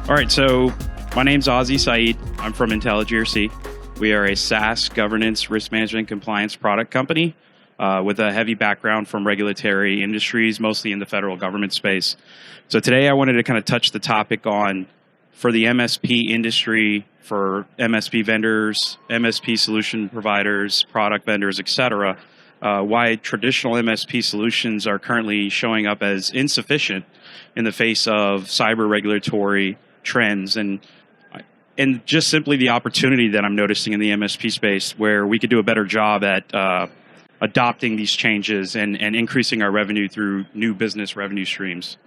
All right, so my name's Ozzie Saeed. I'm from IntelliGRC. We are a SaaS governance, risk management, and compliance product company with a heavy background from regulatory industries, mostly in the federal government space. So today I wanted to kind of touch the topic on, for the MSP industry, for MSP vendors, MSP solution providers, product vendors, et cetera, why traditional MSP solutions are currently showing up as insufficient in the face of cyber regulatory trends, and just simply the opportunity that I'm noticing in the MSP space where we could do a better job at adopting these changes and increasing our revenue through new business revenue streams.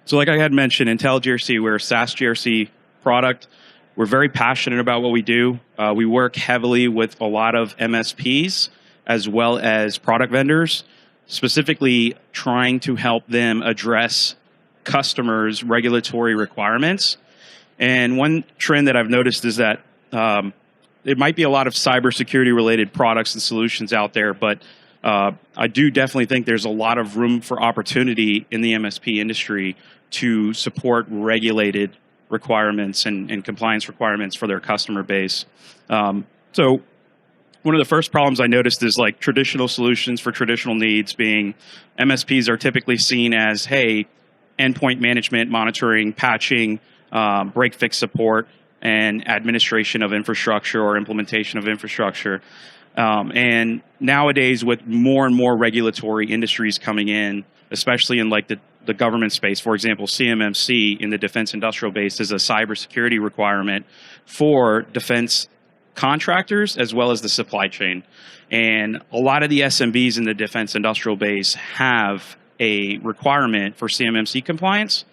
So like I had mentioned, IntelliGRC, we're a SaaS GRC product. We're very passionate about what we do. We work heavily with a lot of MSPs as well as product vendors, specifically trying to help them address customers' regulatory requirements. And one trend that I've noticed is that it might be a lot of cybersecurity related products and solutions out there, but I do definitely think there's a lot of room for opportunity in the MSP industry to support regulated requirements and compliance requirements for their customer base. So one of the first problems I noticed is like traditional solutions for traditional needs being MSPs are typically seen as, hey, endpoint management, monitoring, patching, break fix support, and administration of infrastructure or implementation of infrastructure. And nowadays, with more and more regulatory industries coming in, especially in like the government space, for example, CMMC in the defense industrial base is a cybersecurity requirement for defense contractors as well as the supply chain. And a lot of the SMBs in the defense industrial base have a requirement for CMMC compliance,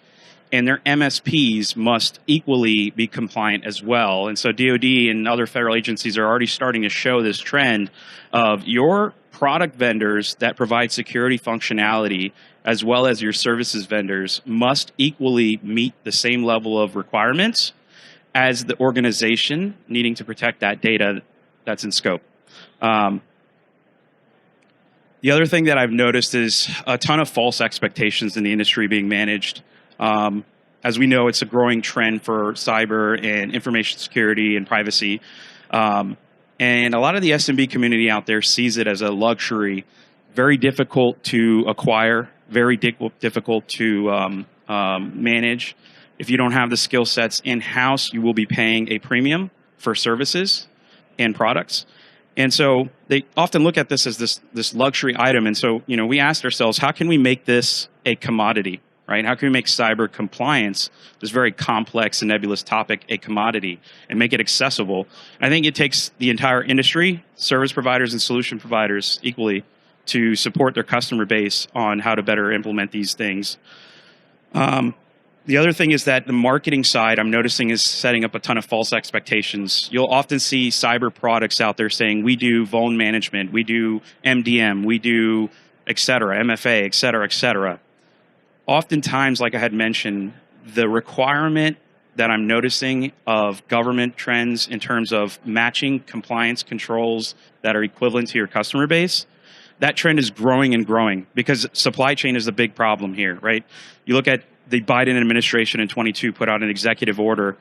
and their MSPs must equally be compliant as well. And so DoD and other federal agencies are already starting to show this trend of your product vendors that provide security functionality as well as your services vendors must equally meet the same level of requirements as the organization needing to protect that data that's in scope. The other thing that I've noticed is a ton of false expectations in the industry being managed. As we know, it's a growing trend for cyber and information security and privacy. And a lot of the SMB community out there sees it as a luxury, very difficult to acquire, very difficult to manage. If you don't have the skill sets in-house, you will be paying a premium for services and products. And so they often look at this as this luxury item. And so, you know, we asked ourselves, how can we make this a commodity, right? How can we make cyber compliance, this very complex and nebulous topic, a commodity and make it accessible? I think it takes the entire industry, service providers and solution providers equally, to support their customer base on how to better implement these things. The other thing is that the marketing side, I'm noticing, is setting up a ton of false expectations. You'll often see cyber products out there saying, we do vuln management, we do MDM, we do et cetera, MFA, et cetera, et cetera. Oftentimes, like I had mentioned, the requirement that I'm noticing of government trends in terms of matching compliance controls that are equivalent to your customer base, that trend is growing and growing because supply chain is the big problem here, right? You look at the Biden administration in 22 put out an executive order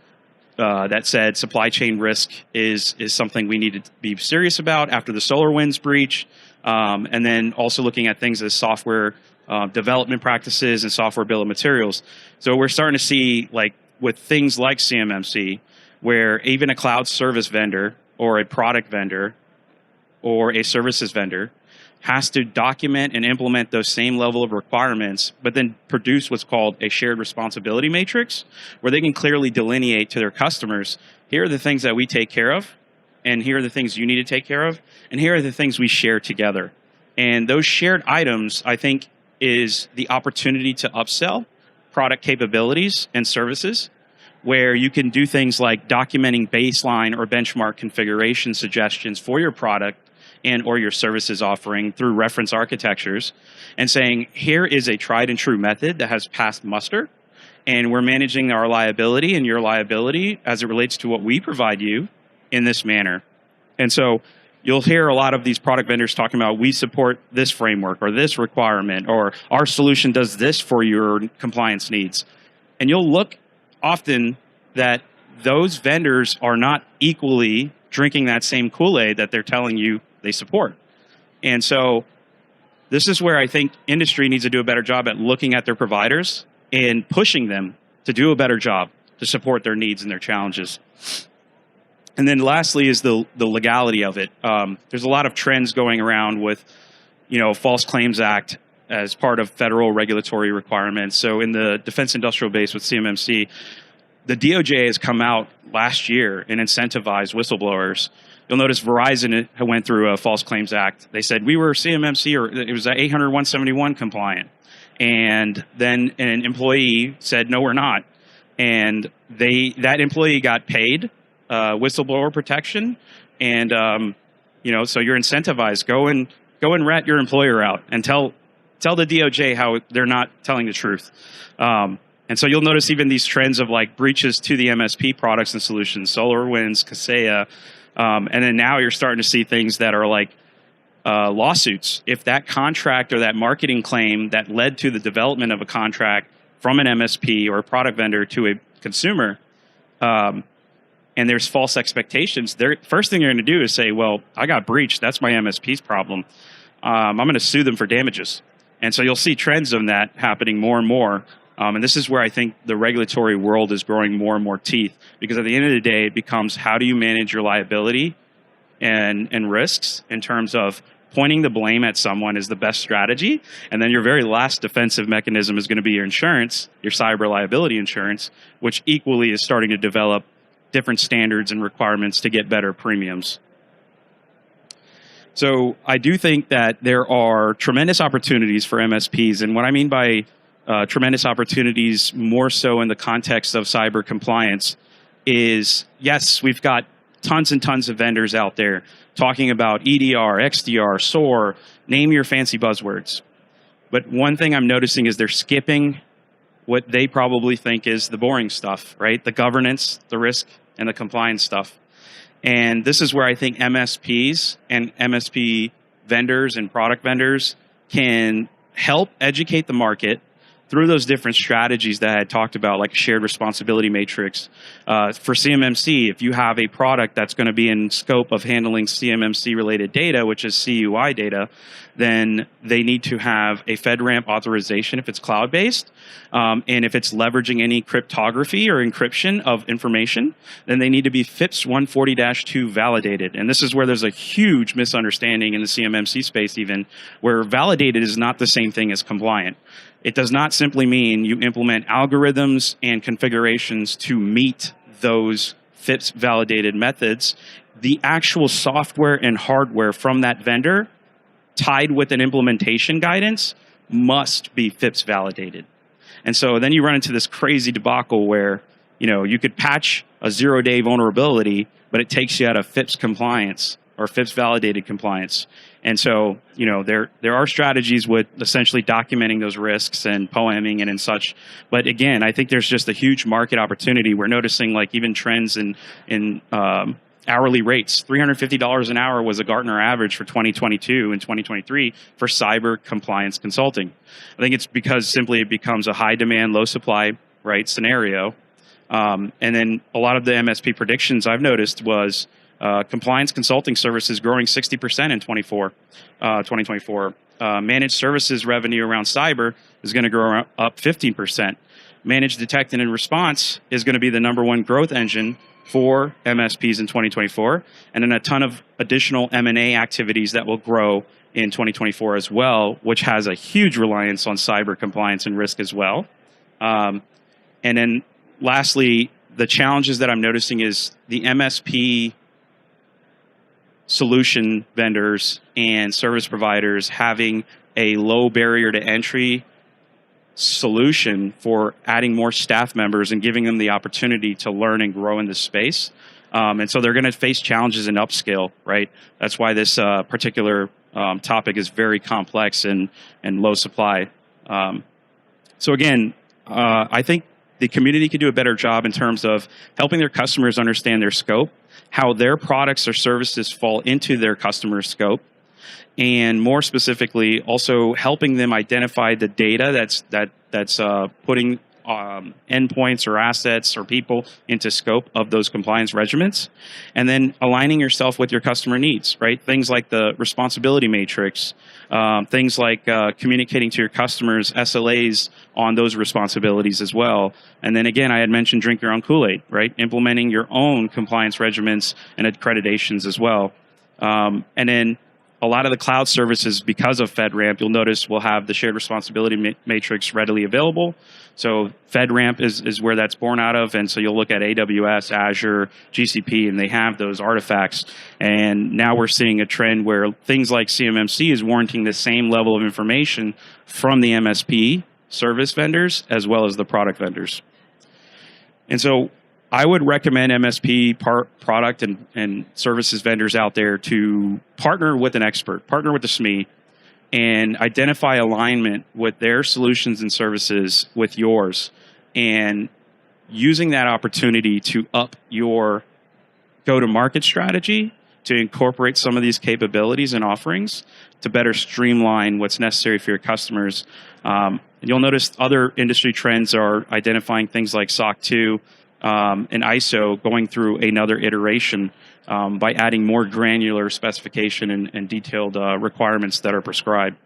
that said supply chain risk is something we need to be serious about after the SolarWinds breach, and then also looking at things as software development practices and software bill of materials. So we're starting to see, like with things like CMMC, where even a cloud service vendor or a product vendor or a services vendor has to document and implement those same level of requirements, but then produce what's called a shared responsibility matrix, where they can clearly delineate to their customers, here are the things that we take care of, and here are the things you need to take care of, and here are the things we share together. And those shared items, I think, is the opportunity to upsell product capabilities and services, where you can do things like documenting baseline or benchmark configuration suggestions for your product and or your services offering through reference architectures, and saying, here is a tried and true method that has passed muster, and we're managing our liability and your liability as it relates to what we provide you in this manner. And so you'll hear a lot of these product vendors talking about, we support this framework or this requirement, or our solution does this for your compliance needs. And you'll look often that those vendors are not equally drinking that same Kool-Aid that they're telling you they support. And so this is where I think industry needs to do a better job at looking at their providers and pushing them to do a better job to support their needs and their challenges. And then lastly is the legality of it. There's a lot of trends going around with, False Claims Act as part of federal regulatory requirements. So in the defense industrial base with CMMC, the DOJ has come out last year and incentivized whistleblowers. You'll notice Verizon went through a False Claims Act. They said we were CMMC, or it was 800-171 compliant. And then an employee said, no, we're not. And that employee got paid whistleblower protection. And, so you're incentivized. Go and rat your employer out and tell the DOJ how they're not telling the truth. And so you'll notice even these trends of like breaches to the MSP products and solutions, SolarWinds, Kaseya, and then now you're starting to see things that are like lawsuits. If that contract or that marketing claim that led to the development of a contract from an MSP or a product vendor to a consumer, and there's false expectations, first thing you're going to do is say, well, I got breached. That's my MSP's problem. I'm going to sue them for damages. And so you'll see trends of that happening more and more. And this is where I think the regulatory world is growing more and more teeth, because at the end of the day, it becomes how do you manage your liability and risks in terms of pointing the blame at someone is the best strategy. And then your very last defensive mechanism is going to be your insurance, your cyber liability insurance, which equally is starting to develop different standards and requirements to get better premiums. So I do think that there are tremendous opportunities for MSPs. And what I mean by tremendous opportunities, more so in the context of cyber compliance, is yes, we've got tons and tons of vendors out there talking about EDR, XDR, SOAR, name your fancy buzzwords. But one thing I'm noticing is they're skipping what they probably think is the boring stuff, right? The governance, the risk, and the compliance stuff. And this is where I think MSPs and MSP vendors and product vendors can help educate the market through those different strategies that I had talked about, like a shared responsibility matrix. For CMMC, if you have a product that's going to be in scope of handling CMMC-related data, which is CUI data, then they need to have a FedRAMP authorization if it's cloud-based. And if it's leveraging any cryptography or encryption of information, then they need to be FIPS 140-2 validated. And this is where there's a huge misunderstanding in the CMMC space even, where validated is not the same thing as compliant. It does not simply mean you implement algorithms and configurations to meet those FIPS validated methods. The actual software and hardware from that vendor tied with an implementation guidance must be FIPS validated. And so then you run into this crazy debacle where, you could patch a 0-day vulnerability, but it takes you out of FIPS compliance or FIPS validated compliance. And so, there are strategies with essentially documenting those risks and POEMing and such. But again, I think there's just a huge market opportunity. We're noticing like even trends in hourly rates. $350 an hour was a Gartner average for 2022 and 2023 for cyber compliance consulting. I think it's because simply it becomes a high demand, low supply, right, scenario. And then a lot of the MSP predictions I've noticed was compliance consulting services growing 60% in 2024. Managed services revenue around cyber is going to grow up 15%. Managed detect and response is going to be the #1 growth engine for MSPs in 2024, and then a ton of additional M&A activities that will grow in 2024 as well, which has a huge reliance on cyber compliance and risk as well. And then lastly, the challenges that I'm noticing is the MSP solution vendors and service providers having a low barrier to entry solution for adding more staff members and giving them the opportunity to learn and grow in this space. And so they're going to face challenges in upscale, right? That's why this particular topic is very complex and low supply. So again, I think the community could do a better job in terms of helping their customers understand their scope, how their products or services fall into their customer's scope, and more specifically, also helping them identify the data that's putting endpoints or assets or people into scope of those compliance regimens, and then aligning yourself with your customer needs, right? Things like the responsibility matrix, things like communicating to your customers SLAs on those responsibilities as well. And then again, I had mentioned drink your own Kool-Aid, right? Implementing your own compliance regimens and accreditations as well. And then a lot of the cloud services, because of FedRAMP, you'll notice will have the shared responsibility matrix readily available. So FedRAMP is where that's born out of. And so you'll look at AWS, Azure, GCP, and they have those artifacts. And now we're seeing a trend where things like CMMC is warranting the same level of information from the MSP service vendors as well as the product vendors. And so I would recommend MSP product and services vendors out there to partner with an expert, partner with the SME, and identify alignment with their solutions and services with yours, and using that opportunity to up your go-to-market strategy to incorporate some of these capabilities and offerings to better streamline what's necessary for your customers. And you'll notice other industry trends are identifying things like SOC 2, and ISO going through another iteration by adding more granular specification and detailed requirements that are prescribed.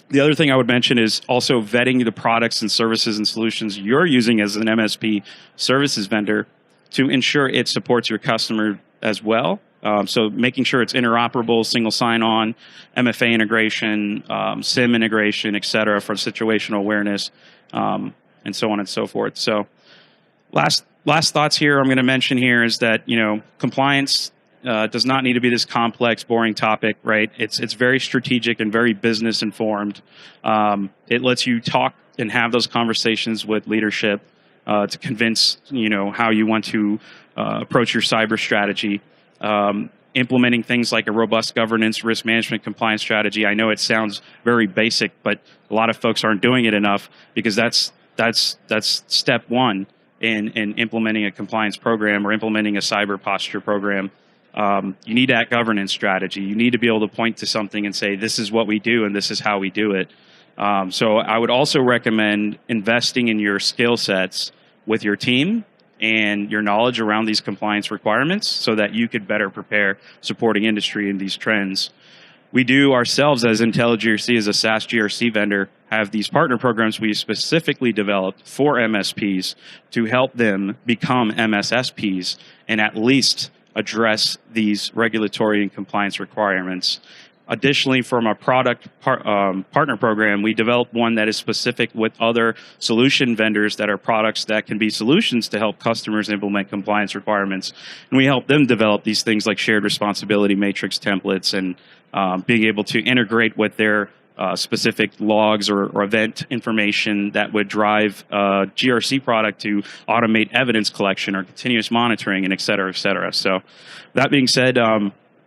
The other thing I would mention is also vetting the products and services and solutions you're using as an MSP services vendor to ensure it supports your customer as well. So making sure it's interoperable, single sign-on, MFA integration, SIM integration, et cetera, for situational awareness, and so on and so forth. So Last thoughts here I'm going to mention here is that, compliance does not need to be this complex, boring topic, right? It's very strategic and very business informed. It lets you talk and have those conversations with leadership to convince, how you want to approach your cyber strategy. Implementing things like a robust governance, risk management, compliance strategy. I know it sounds very basic, but a lot of folks aren't doing it enough, because that's step one in implementing a compliance program or implementing a cyber posture program. You need that governance strategy. You need to be able to point to something and say, this is what we do and this is how we do it. So I would also recommend investing in your skill sets with your team and your knowledge around these compliance requirements so that you could better prepare supporting industry in these trends. We do ourselves as IntelliGRC, as a SaaS GRC vendor, have these partner programs we specifically developed for MSPs to help them become MSSPs and at least address these regulatory and compliance requirements. Additionally, from our product partner program, we developed one that is specific with other solution vendors that are products that can be solutions to help customers implement compliance requirements. And we help them develop these things like shared responsibility matrix templates and being able to integrate with their specific logs or event information that would drive a GRC product to automate evidence collection or continuous monitoring, and et cetera, et cetera. So that being said,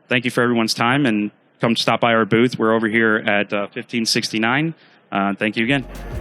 thank you for everyone's time, and come stop by our booth. We're over here at 1569. Thank you again.